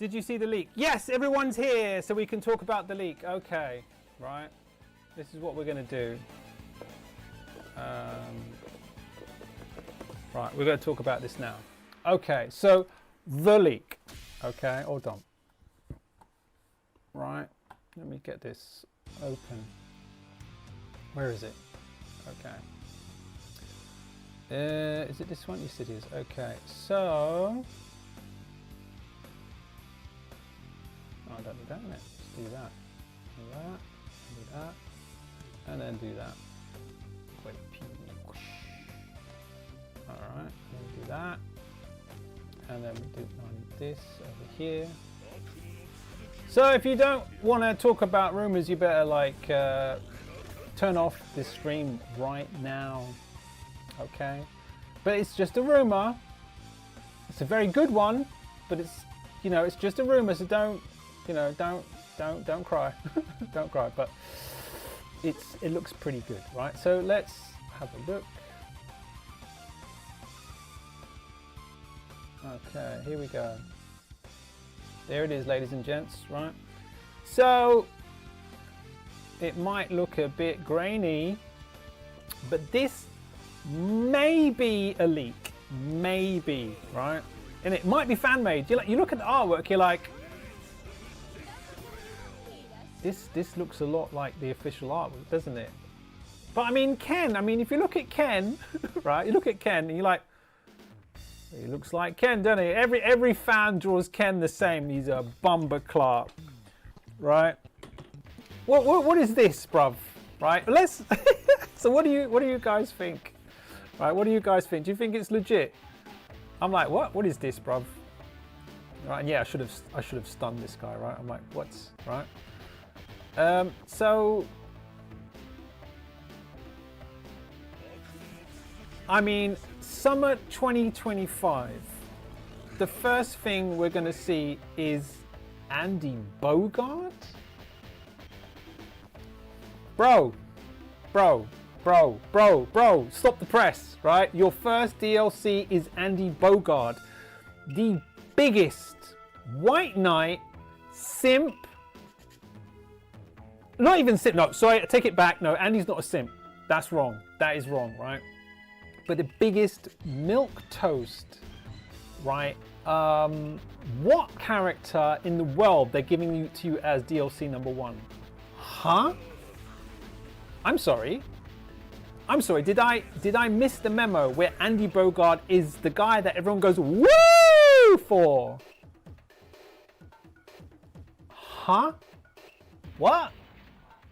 Did you see the leak? Yes, everyone's here, so we can talk about the leak. Okay, right. This is what we're going to do. Right, we're going to talk about this now. Okay, so the leak. Okay, hold on. Right, let me get this open. Where is it? Okay. Is it this one? Yes, it is. Okay, so... Oh, I don't do that, innit? Let's do that. Do that. Do that. And then do that. Wait. Alright, then do that. And then we do this over here. So if you don't want to talk about rumors, you better like turn off this stream right now. Okay? But it's just a rumor. It's a very good one, but it's, you know, it's just a rumor, so don't, you know, don't cry. Don't cry, but it looks pretty good, right? So let's have a look. Okay, here we go. There it is, ladies and gents, right? So it might look a bit grainy, but this may be a leak, maybe, right? And it might be fan made. You look at the artwork, you're like, this looks a lot like the official artwork, doesn't it? But I mean, Ken, I mean, if you look at Ken, right? You look at Ken and you're like, he looks like Ken, doesn't he? Every fan draws Ken the same. He's a Bumba Clark, right? What is this, bruv? Right? Let's. So what do you guys think? Right? What do you guys think? Do you think it's legit? I'm like, what? What is this, bruv? Right? And yeah, I should have stunned this guy, right? I'm like, what's right? So. I mean, summer 2025, the first thing we're going to see is Andy Bogard? Bro, stop the press, right? Your first DLC is Andy Bogard, the biggest White Knight simp. Not even simp, no, sorry, I take it back. No, Andy's not a simp. That's wrong. That is wrong, right? But the biggest milquetoast, right? What character in the world they're giving you to you as DLC number 1? Huh? I'm sorry. Did I miss the memo where Andy Bogard is the guy that everyone goes woo for? Huh? What?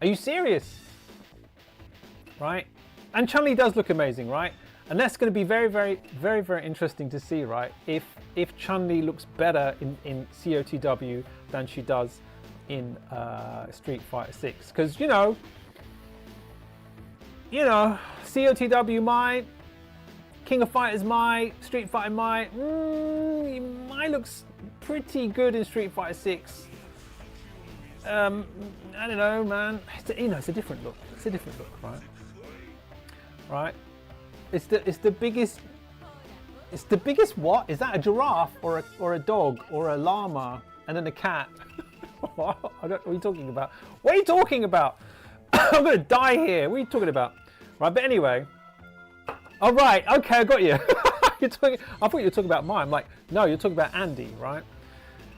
Are you serious? Right? And Chun-Li does look amazing, right? And that's going to be very, very, very, very interesting to see, right? If Chun-Li looks better in cotw than she does in Street Fighter 6, because you know, cotw might, King of Fighters might, Street Fighter might, looks pretty good in Street Fighter 6. I don't know, man. It's a different look. It's a different look, right? Right. It's the biggest what? Is that a giraffe or a dog or a llama and then a cat? What are you talking about? What are you talking about? I'm gonna die here. What are you talking about? Right, but anyway. All right, okay, I got you. I thought you were talking about mine. I'm like, no, you're talking about Andy, right?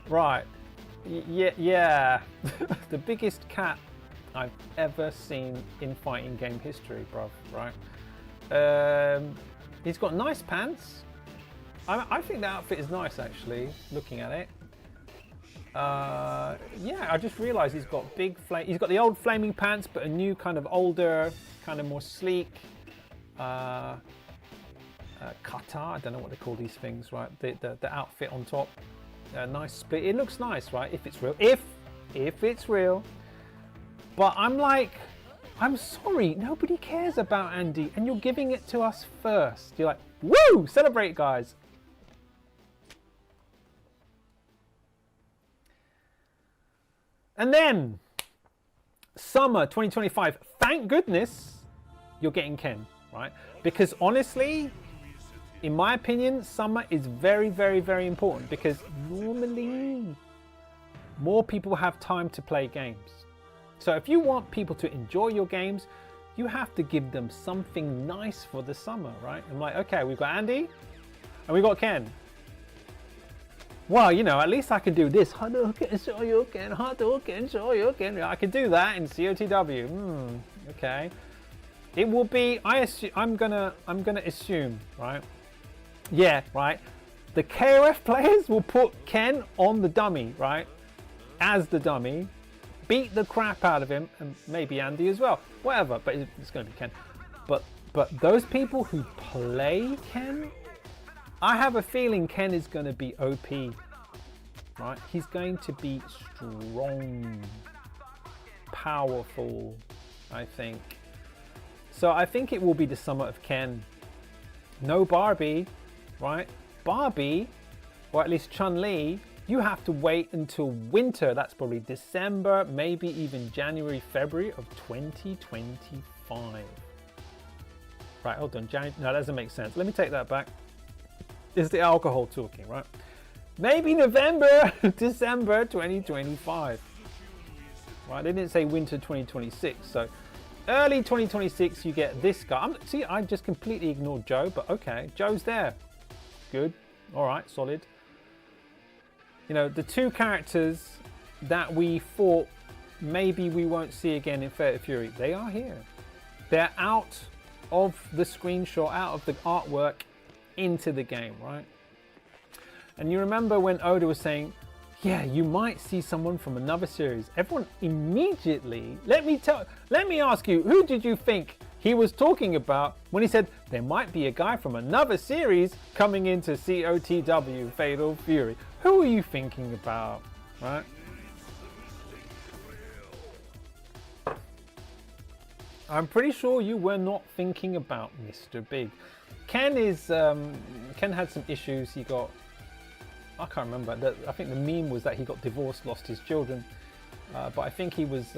Right. Yeah. The biggest cat I've ever seen in fighting game history, bruv, right? He's got nice pants. I think the outfit is nice, actually, looking at it. Yeah, I just realized he's got he's got the old flaming pants, but a new kind of older, kind of more sleek kata. I don't know what they call these things, right? The outfit on top, nice split. It looks nice, right? If it's real, if it's real. But I'm like, I'm sorry, nobody cares about Andy, and you're giving it to us first. You're like, woo, celebrate, guys. And then, summer 2025, thank goodness you're getting Ken, right? Because honestly, in my opinion, summer is very, very, very important, because normally more people have time to play games. So if you want people to enjoy your games, you have to give them something nice for the summer, right? I'm like, okay, we've got Andy and we've got Ken. Well, you know, at least I can do this. Hadouken, Shoryuken, Hadouken, Shoryuken. I can do that in COTW. Okay. It will be. I'm gonna assume, right? Yeah, right. The KOF players will put Ken on the dummy, right? As the dummy, beat the crap out of him, and maybe Andy as well. Whatever, but it's gonna be Ken. But those people who play Ken, I have a feeling Ken is going to be OP, right? He's going to be strong, powerful, I think. So I think it will be the summer of Ken. No Barbie, right? Barbie, or at least Chun-Li, you have to wait until winter. That's probably December, maybe even January, February of 2025. Right, hold on. No, that doesn't make sense. Let me take that back. Is the alcohol talking, right? Maybe November, December 2025. Right, they didn't say winter 2026. So early 2026, you get this guy. See, I just completely ignored Joe, but okay, Joe's there. Good. All right, solid. You know, the two characters that we thought maybe we won't see again in Fatal Fury, they are here. They're out of the screenshot, out of the artwork, into the game, right? And you remember when Oda was saying, yeah, you might see someone from another series. Everyone immediately, let me ask you, who did you think he was talking about when he said there might be a guy from another series coming into COTW Fatal Fury? Who are you thinking about, right? I'm pretty sure you were not thinking about Mr. Big. Ken had some issues. He got, I can't remember. I think the meme was that he got divorced, lost his children, but I think he was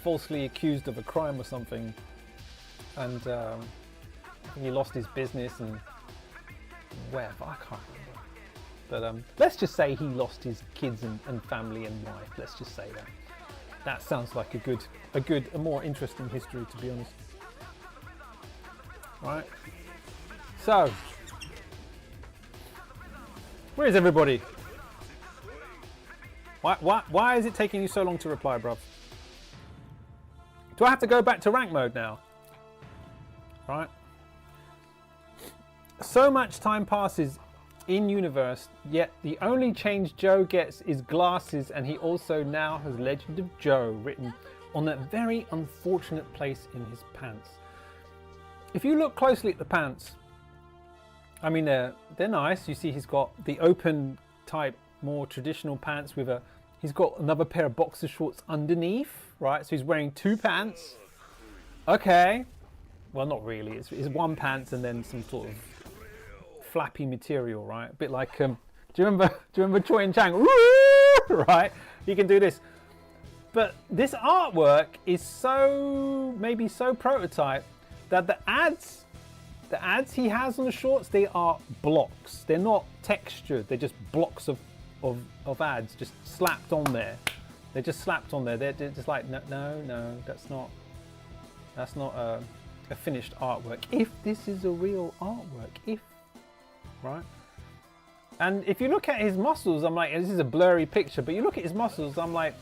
falsely accused of a crime or something, and I think he lost his business and whatever. I can't remember. But let's just say he lost his kids and family and wife. Let's just say that. That sounds like a more interesting history, to be honest. Right. So, where is everybody? Why is it taking you so long to reply, bruv? Do I have to go back to rank mode now? Right. So much time passes in universe, yet the only change Joe gets is glasses, and he also now has Legend of Joe written on that very unfortunate place in his pants. If you look closely at the pants, I mean, they're nice. You see he's got the open type, more traditional pants with he's got another pair of boxer shorts underneath, right? So he's wearing two pants. Okay. Well, not really. It's one pants and then some sort of flappy material, right? A bit like, do you remember Choi and Chang? Right? You can do this. But this artwork is maybe so prototype that the ads he has on the shorts, they are blocks. They're not textured. They're just blocks of ads just slapped on there. They're just slapped on there. They're just like, no, that's not a finished artwork. If this is a real artwork, right? And if you look at his muscles, I'm like, this is a blurry picture, but you look at his muscles, I'm like,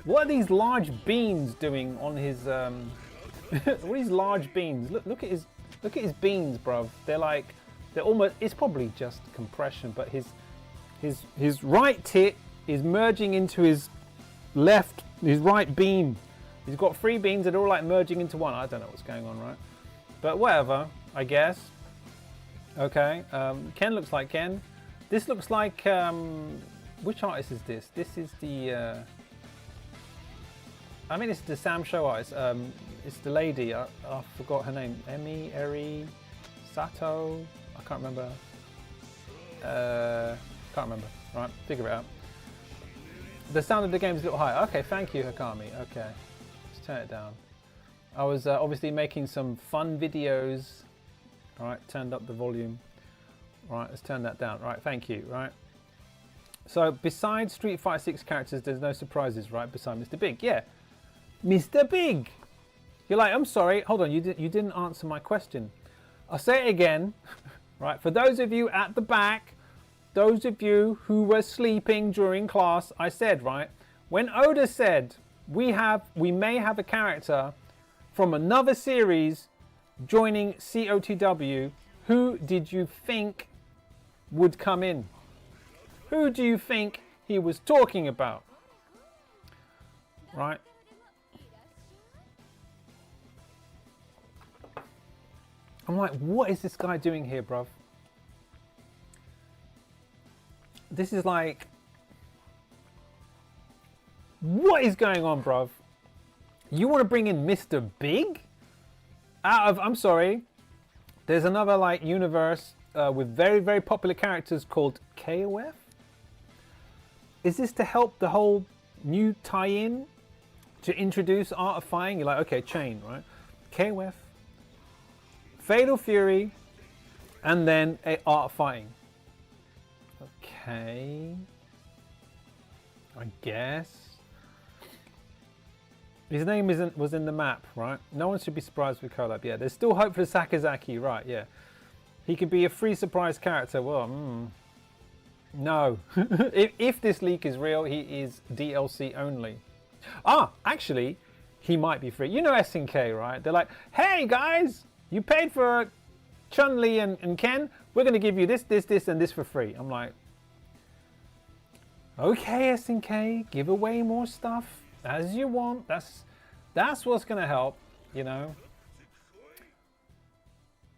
what are these large beans doing on his what are these large beans? Look at his beans, bruv. They're almost, it's probably just compression, but his right tit is merging into his right bean. He's got three beans that are all like merging into one. I don't know what's going on, right? But whatever, I guess. Okay, Ken looks like Ken. This looks like, which artist is this? This is the, I mean, it's the Sam Show artist. It's the lady, I forgot her name. Eri, Sato, I can't remember. Right, figure it out. The sound of the game is a little higher. Okay, thank you, Hakami. Okay, let's turn it down. I was obviously making some fun videos. All right, turned up the volume. All right, let's turn that down. All right, thank you. Right, So besides Street Fighter 6 characters, there's no surprises, right? Besides Mr. Big. Yeah. Mr. Big. You're like, I'm sorry. Hold on. You didn't answer my question. I'll say it again. Right. For those of you at the back, those of you who were sleeping during class, I said, right, when Oda said we may have a character from another series joining cotw, who did you think would come in? Who do you think he was talking about? Right? I'm like, what is this guy doing here, bruv? This is like, what is going on, bruv? You want to bring in Mr. Big? I'm sorry, there's another like universe with very, very popular characters called KOF? Is this to help the whole new tie-in to introduce Art of Fighting? You're like, okay, chain, right? KOF, Fatal Fury, and then Art of Fighting. Okay, I guess. His name was in the map, right? No one should be surprised with collab. Yeah, there's still hope for Sakazaki, right? Yeah, he could be a free surprise character. Well, no. if this leak is real, he is DLC only. Ah, actually, he might be free. You know SNK, right? They're like, hey guys, you paid for Chun-Li and Ken. We're going to give you this, this, this, and this for free. I'm like, okay, SNK, give away more stuff as you want. That's what's going to help, you know.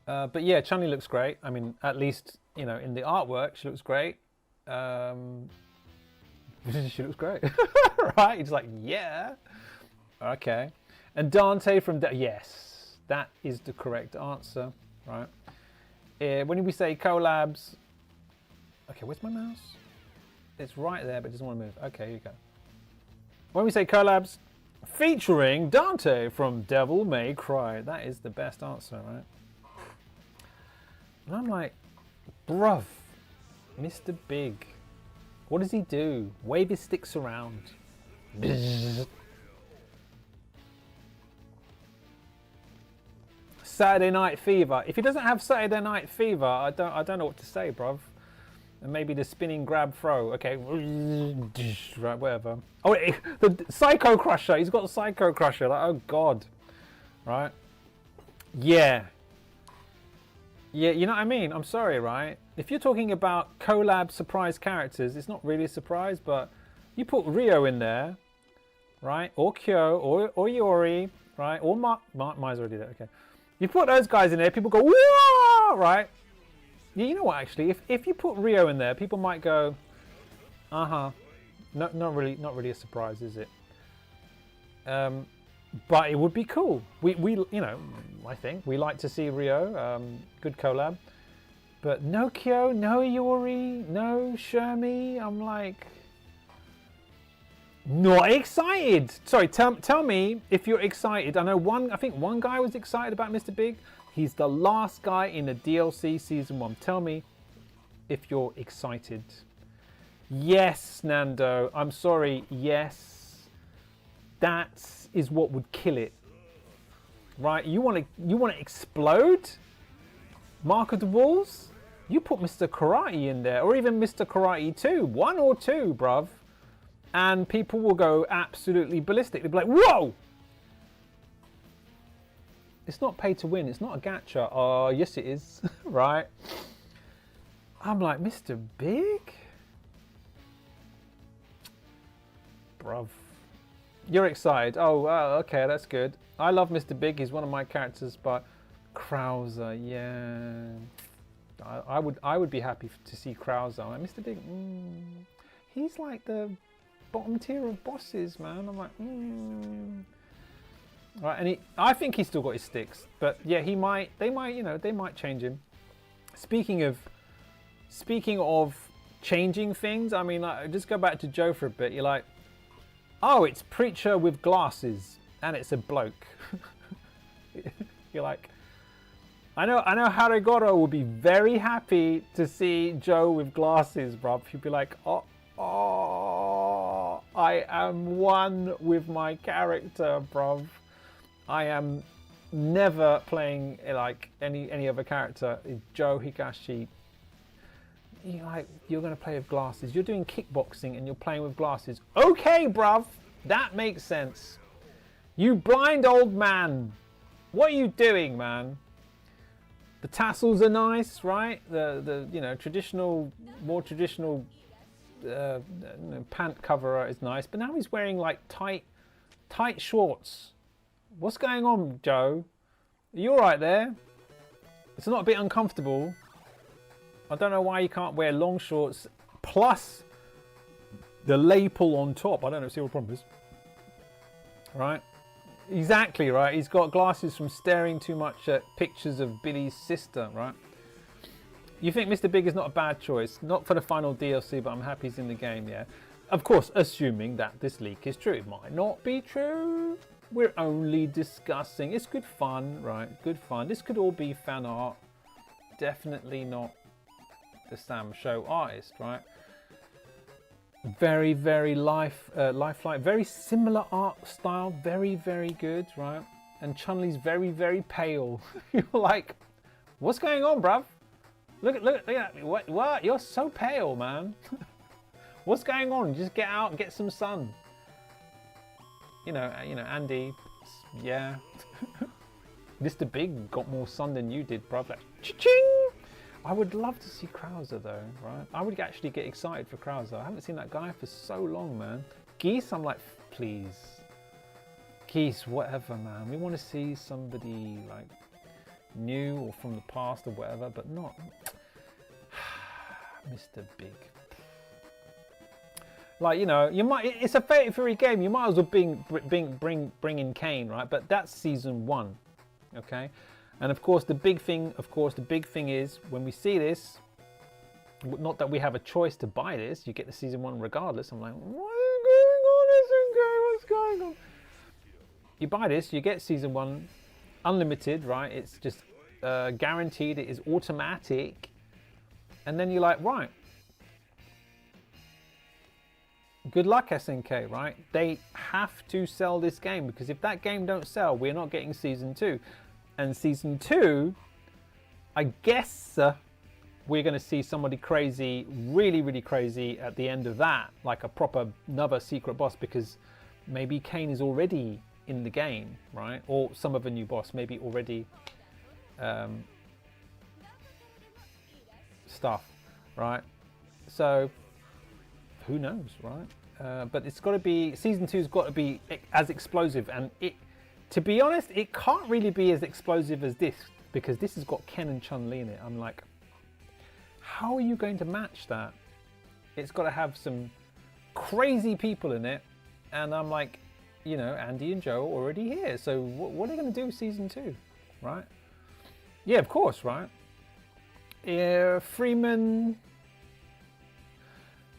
But yeah, Chun-Li looks great. I mean, at least, you know, in the artwork, she looks great. She looks great. Right? He's like, yeah. Okay. And Dante from... yes, that is the correct answer. Right? When we say collabs... okay, where's my mouse? It's right there, but it doesn't want to move. Okay, here you go. When we say collabs, featuring Dante from Devil May Cry. That is the best answer, right? And I'm like, bruv, Mr. Big, what does he do? Wave his sticks around. Saturday Night Fever. If he doesn't have Saturday Night Fever, I don't know what to say, bruv. And maybe the spinning grab throw. Okay, right, whatever. Oh, the Psycho Crusher. He's got the Psycho Crusher. Like, oh god, right? Yeah. Yeah, you know what I mean? I'm sorry, right? If you're talking about collab surprise characters, it's not really a surprise, but you put Rio in there, right? Or Kyo, or Yori, right? Or Mai's already there, okay. You put those guys in there, people go, whoa, right? Yeah, you know what, actually? If you put Rio in there, people might go, uh-huh. No, not really a surprise, is it? But it would be cool. We you know, I think we like to see Rio. Good collab. But no Kyo, no Yori, no Shermie. I'm like, not excited. Sorry, tell me if you're excited. I know I think one guy was excited about Mr. Big. He's the last guy in the DLC Season 1. Tell me if you're excited. Yes, Nando. I'm sorry. Yes. That is what would kill it. Right? You want to explode? Mark of the Wolves? You put Mr. Karate in there, or even Mr. Karate 2. 1 or 2, bruv. And people will go absolutely ballistic. They'll be like, whoa! It's not pay to win. It's not a gacha. Oh, yes it is. Right? I'm like, Mr. Big? Bruv. You're excited. Oh, okay, that's good. I love Mr. Big. He's one of my characters, but Krauser, yeah. I would be happy to see Krauser. Like, Mr. Big, he's like the bottom tier of bosses, man. I'm like, Right, and I think he's still got his sticks, but yeah, they might change him. Speaking of changing things, I mean, like, just go back to Joe for a bit. You're like, oh, it's Preacher with glasses, and it's a bloke. You're like, I know Harigoro will be very happy to see Joe with glasses, bruv. He'll be like, oh, Oh, I am one with my character, bruv. I am never playing like any other character. Joe Higashi. You're gonna play with glasses. You're doing kickboxing and you're playing with glasses. Okay, bruv, that makes sense. You blind old man. What are you doing, man? The tassels are nice, right? The traditional, more traditional pant cover is nice, but now he's wearing like tight shorts. What's going on, Joe? Are you all right there? It's not a bit uncomfortable. I don't know why you can't wear long shorts plus the lapel on top. I don't know. See what the problem is. Right? Exactly, right? He's got glasses from staring too much at pictures of Billy's sister, right? You think Mr. Big is not a bad choice? Not for the final DLC, but I'm happy he's in the game, yeah? Of course, assuming that this leak is true. It might not be true. We're only discussing. It's good fun, right? Good fun. This could all be fan art. Definitely not the Sam Show artist, right? Very, very lifelike, very similar art style, very, very good, right? And Chun-Li's very, very pale. You're like, what's going on, bruv? Look at me. What? You're so pale, man. What's going on? Just get out and get some sun. You know, Andy, yeah. Mr. Big got more sun than you did, bruv. Like, cha-ching! I would love to see Krauser though, right? I would actually get excited for Krauser. I haven't seen that guy for so long, man. Geese, I'm like, please. Geese, whatever, man. We want to see somebody like new or from the past or whatever, but not Mr. Big. Like, you know, you might. It's a Fatal Fury game. You might as well bring in Kane, right? But that's season 1, okay? And of course, the big thing is when we see this, not that we have a choice to buy this, you get the season 1 regardless. I'm like, what is going on? What's going on? You buy this, you get season 1 unlimited, right? It's just guaranteed, it is automatic. And then you're like, right. Good luck, SNK, right? They have to sell this game because if that game don't sell, we're not getting season 2. And season 2, I guess we're going to see somebody crazy, really, really crazy at the end of that, like a proper another secret boss, because maybe Kane is already in the game, right? Or some of a new boss, maybe already stuff, right? So who knows, right? But it's got to be, season 2's got to be as explosive, and to be honest, it can't really be as explosive as this, because this has got Ken and Chun-Li in it. I'm like, how are you going to match that? It's got to have some crazy people in it, and I'm like, you know, Andy and Joe are already here, so what are they going to do season 2, right? Yeah, of course, right? Freeman.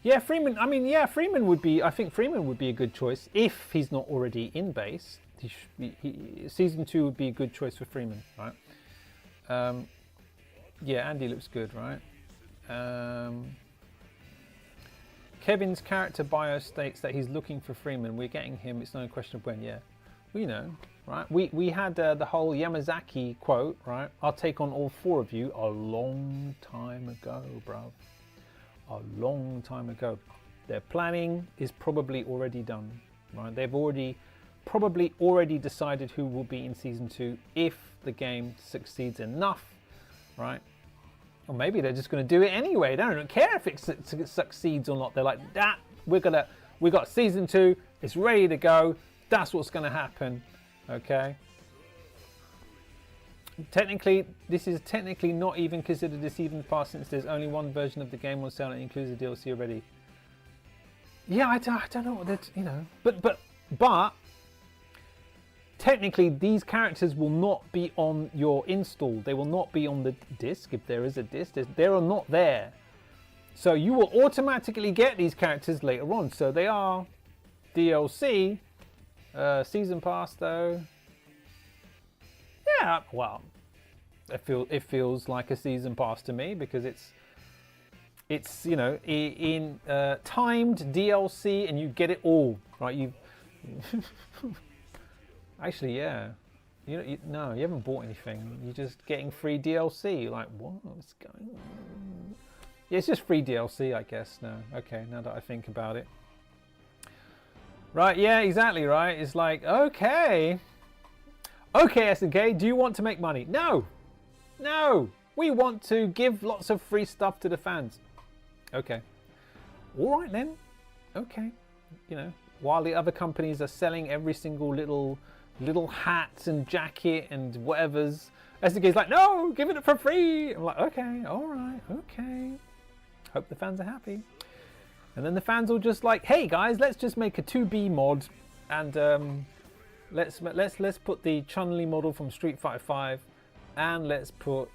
Yeah, Freeman. I mean, yeah, Freeman would be. I think Freeman would be a good choice if he's not already in base. Season 2 would be a good choice for Freeman, right? Yeah, Andy looks good, right? Kevin's character bio states that he's looking for Freeman. We're getting him. It's no question of when. Yeah, we know, right? We had the whole Yamazaki quote, right? I'll take on all 4 of you a long time ago, bro. A long time ago. Their planning is probably already done, right? They've probably already decided who will be in season 2 if the game succeeds enough, right? Or maybe they're just going to do it anyway. They don't care if it succeeds or not. They're like, that we got season 2. It's ready to go. That's what's going to happen. Okay. Technically, this is technically not even considered a season pass since there's only one version of the game on sale and includes the DLC already. Yeah, I don't know what that's, you know, but technically these characters will not be on your install. They will not be on the disc, if there is a disc. They are not there. So you will automatically get these characters later on. So they are DLC. Season pass though. Yeah, well, it feels like a season pass to me because It's, you know, in timed DLC, and you get it all, right? You actually, yeah. No, you haven't bought anything. You're just getting free DLC. You're like, what's going on? Yeah, it's just free DLC, I guess. No, okay. Now that I think about it, right? Yeah, exactly. Right. It's like, okay, SNK, do you want to make money? No, no. We want to give lots of free stuff to the fans. Okay. All right then. Okay. You know, while the other companies are selling every single little hats and jacket and whatever's, SNK's like, no, give it for free. I'm like, okay, all right, okay. Hope the fans are happy. And then the fans will just like, hey guys, let's just make a 2B mod, and let's put the Chun-Li model from Street Fighter 5, and let's put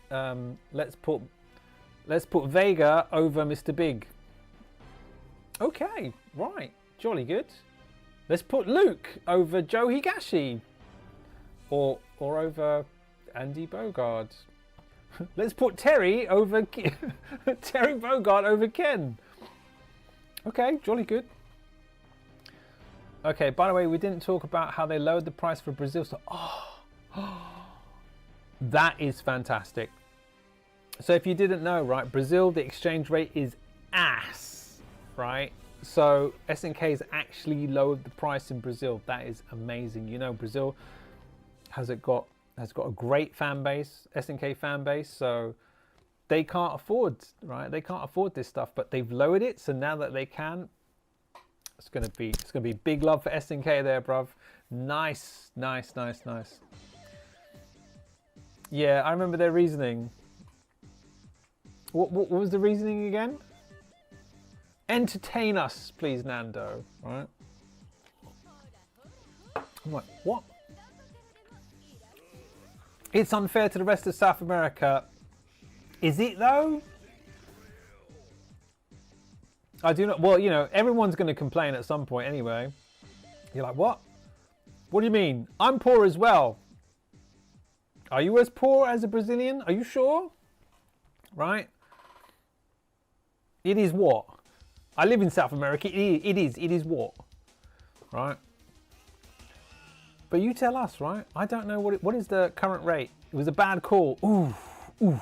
Vega over Mr. Big. Okay, right, jolly good. Let's put Luke over Joe Higashi, or over Andy Bogard. Let's put Terry over Terry Bogard over Ken. Okay, jolly good. Okay, by the way, we didn't talk about how they lowered the price for Brazil. So, that is fantastic. So if you didn't know, right, Brazil, the exchange rate is ass, right? So SNK has actually lowered the price in Brazil. That is amazing. You know, Brazil has got a great fan base, SNK fan base. So they can't afford, right? They can't afford this stuff, but they've lowered it. So now that they can, it's gonna be big love for SNK there, bruv. Nice, nice, nice, nice. Yeah, I remember their reasoning. What was the reasoning again? Entertain us, please, Nando. Right? I'm like, what? It's unfair to the rest of South America. Is it though? I do not. Well, you know, everyone's going to complain at some point anyway. You're like, what? What do you mean? I'm poor as well. Are you as poor as a Brazilian? Are you sure? Right? It is what? I live in South America. It is what? Right? But you tell us, right? I don't know what is the current rate. It was a bad call. Ooh.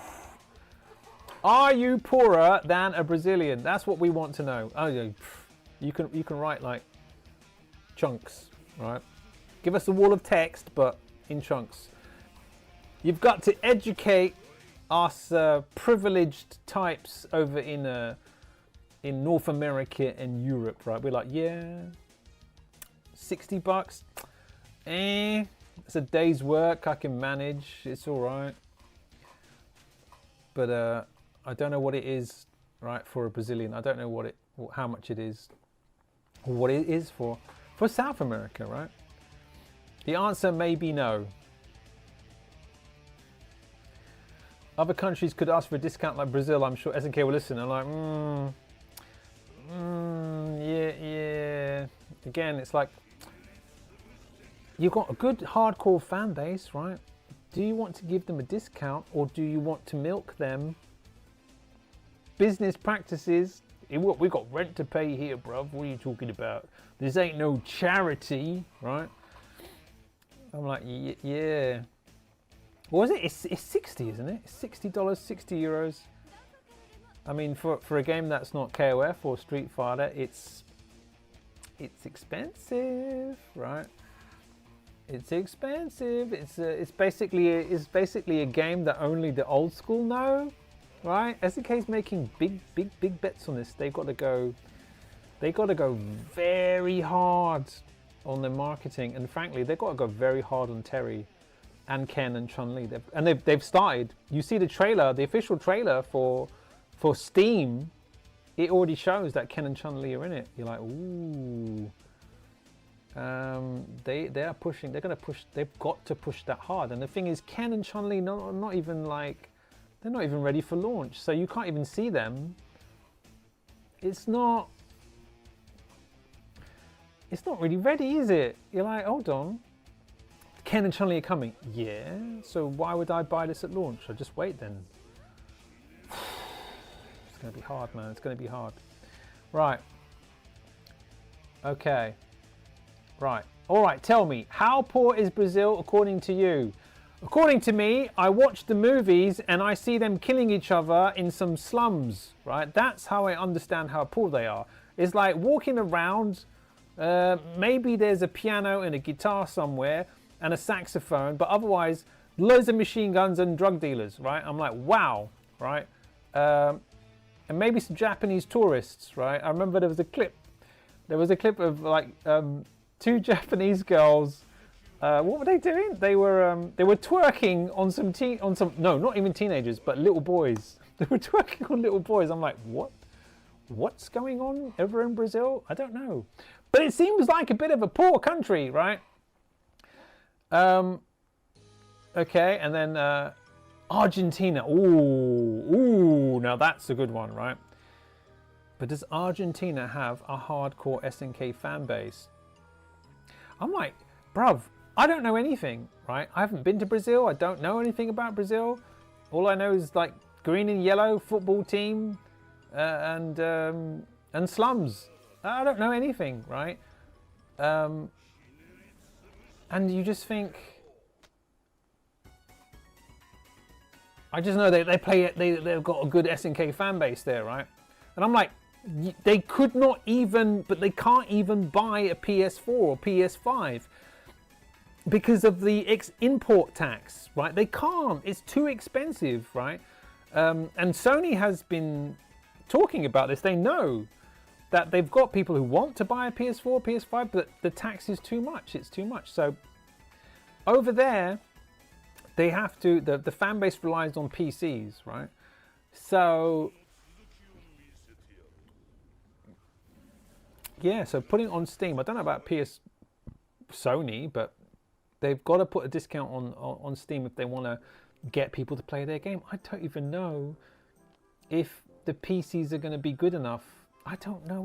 Are you poorer than a Brazilian? That's what we want to know. Oh, yeah. You can write like chunks, right? Give us a wall of text, but in chunks. You've got to educate us privileged types over in North America and Europe, right? We're like, yeah, $60. It's a day's work. I can manage. It's all right. But I don't know what it is, right, for a Brazilian. I don't know how much it is, or what it is for South America, right? The answer may be no. Other countries could ask for a discount like Brazil. I'm sure SNK will listen. I'm like, yeah. Again, it's like, you've got a good hardcore fan base, right? Do you want to give them a discount, or do you want to milk them? Business practices. We got rent to pay here, bruv. What are you talking about? This ain't no charity, right? I'm like, yeah. What was it? It's 60, isn't it? It's $60, 60 euros. I mean, for a game that's not KOF or Street Fighter, it's expensive, right? It's expensive. It's basically a game that only the old school know, right? SNK's making big bets on this. They've got to go very hard on their marketing, and frankly, they've got to go very hard on Terry and Ken and Chun-Li. They've started. You see the trailer, the official trailer for Steam. It already shows that Ken and Chun-Li are in it. You're like, ooh. They are pushing. They're going to push. They've got to push that hard. And the thing is, Ken and Chun-Li not even like, they're not even ready for launch. So you can't even see them. It's not really ready, is it? You're like, hold on. Ken and Chun-Li are coming. Yeah. So why would I buy this at launch? I'll just wait then. It's going to be hard, man. It's going to be hard. Right. Okay. Right. All right. Tell me, how poor is Brazil according to you? According to me, I watch the movies and I see them killing each other in some slums. Right. That's how I understand how poor they are. It's like walking around. Maybe there's a piano and a guitar somewhere and a saxophone, but otherwise loads of machine guns and drug dealers, right? I'm like, wow, right? And maybe some Japanese tourists, right? I remember there was a clip of like 2 Japanese girls. What were they doing? They were twerking on some no, not even teenagers, but little boys. They were twerking on little boys. I'm like, what's going on over in Brazil? I don't know. But it seems like a bit of a poor country, right? Okay, and then Argentina. Ooh, now that's a good one, right? But does Argentina have a hardcore SNK fan base? I'm like, bruv, I don't know anything, right? I haven't been to Brazil. I don't know anything about Brazil. All I know is like green and yellow football team and slums. I don't know anything, right? And you just think, I just know they've got a good SNK fan base there, right? And I'm like, they could not even, but they can't even buy a PS4 or PS5 because of the import tax, right? They can't. It's too expensive, right? And Sony has been talking about this. They know that they've got people who want to buy a PS4, PS5, but the tax is too much. It's too much. So over there, they have to, the fan base relies on PCs, right? So, yeah, so putting it on Steam, I don't know about Sony, but they've got to put a discount on Steam if they want to get people to play their game. I don't even know if the PCs are going to be good enough. I don't know,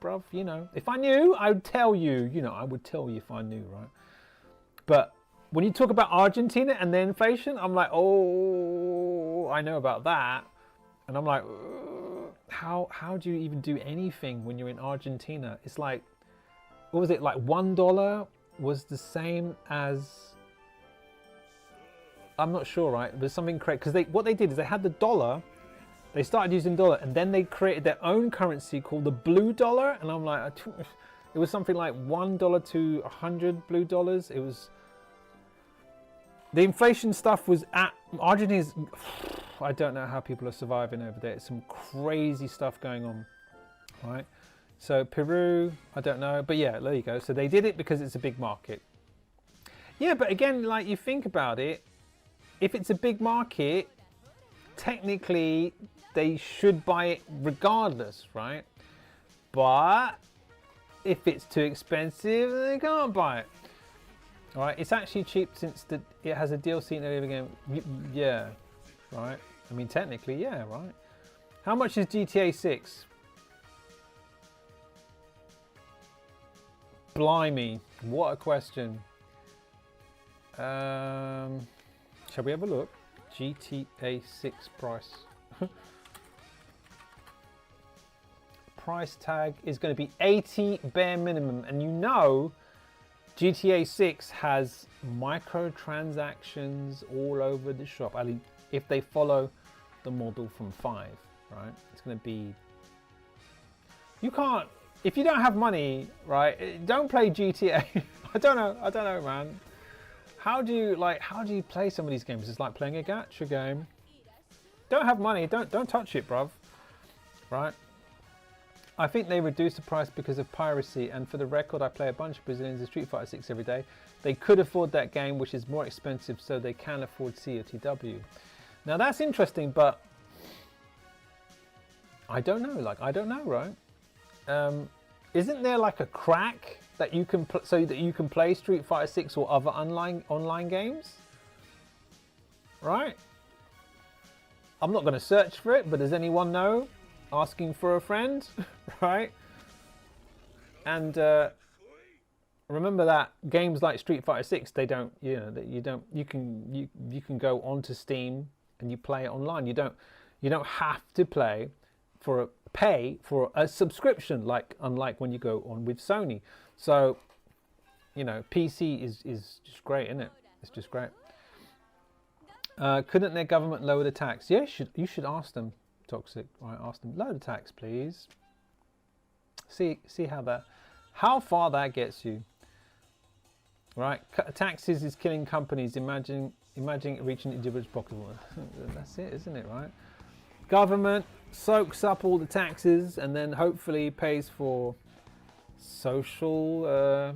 bruv, you know. If I knew, I would tell you, I would tell you if I knew, right? But when you talk about Argentina and their inflation, I'm like, oh, I know about that. And I'm like, how do you even do anything when you're in Argentina? It's like, what was it, like $1 was the same as, I'm not sure, right? There's something correct, because what they did is they had the dollar. They started using dollar, and then they created their own currency called the blue dollar. And I'm like, it was something like $1 to 100 blue dollars. It was, the inflation stuff was at Argentina's. I don't know how people are surviving over there. It's some crazy stuff going on, right? So Peru, I don't know, but yeah, there you go. So they did it because it's a big market. Yeah, but again, like you think about it, if it's a big market, technically they should buy it regardless, right? But if it's too expensive, they can't buy it. All right, it's actually cheap since it has a DLC in every game. Yeah, right. I mean, technically, yeah, right. How much is GTA 6? Blimey, what a question. Shall we have a look? GTA 6 price. Price tag is going to be 80 bare minimum, and you know GTA 6 has microtransactions all over the shop. I mean, if they follow the model from 5, right? It's going to be, you can't, if you don't have money, right? Don't play GTA. I don't know, man. How do you play some of these games? It's like playing a gacha game. Don't have money, don't touch it, bruv. Right? I think they reduced the price because of piracy, and for the record, I play a bunch of Brazilians in Street Fighter 6 every day. They could afford that game, which is more expensive, so they can afford cotw. Now that's interesting, but I don't know. I don't know, right? Isn't there like a crack that you can so that you can play Street Fighter 6 or other online games? Right? I'm not going to search for it, but does anyone know? Asking for a friend, right? And remember that games like Street Fighter 6, they don't, you can go onto Steam and you play it online. You don't have to pay for a subscription, unlike when you go on with Sony. So, you know, PC is just great, isn't it? It's just great. Couldn't their government lower the tax? Yeah, you should ask them, Toxic. Right, ask them, lower the tax, please. See how far that gets you. Right, taxes is killing companies. Imagine it reaching individuals' pockets. That's it, isn't it? Right. Government soaks up all the taxes and then hopefully pays for social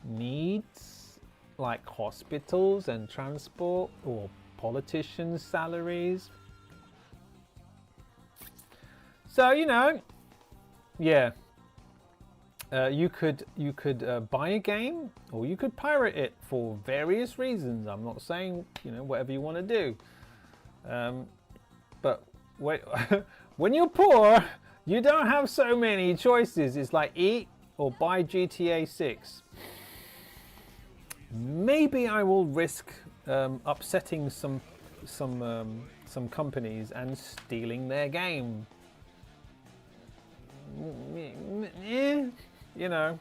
needs like hospitals and transport, or politicians' salaries. So, you know, yeah, you could buy a game, or you could pirate it for various reasons. I'm not saying, you know, whatever you want to do. But when you're poor, you don't have so many choices. It's like eat or buy GTA 6. Maybe I will risk upsetting some companies and stealing their game. You know.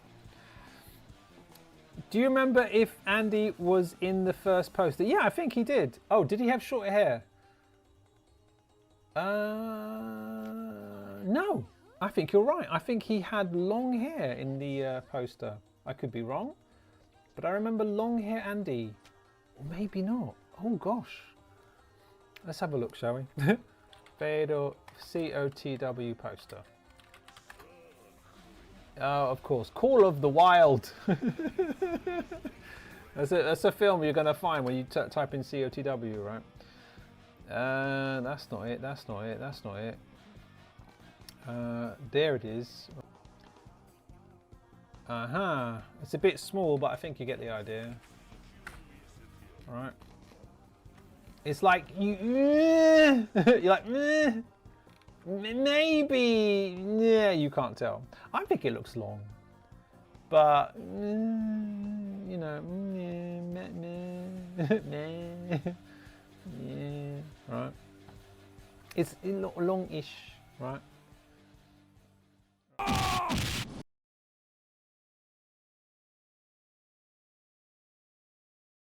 Do you remember if Andy was in the first poster? Yeah, I think he did. Oh, did he have short hair? No, I think you're right. I think he had long hair in the poster. I could be wrong, but I remember long hair Andy. Or maybe not. Oh gosh. Let's have a look, shall we? Fedor COTW poster. Oh, of course. Call of the Wild. That's a film you're going to find when you type in COTW, right? That's not it. That's not it. That's not it. There it is. It's a bit small, but I think you get the idea. All right. It's like you're like maybe. Yeah, you can't tell. I think it looks long, but you know. Yeah, right. It's longish, right?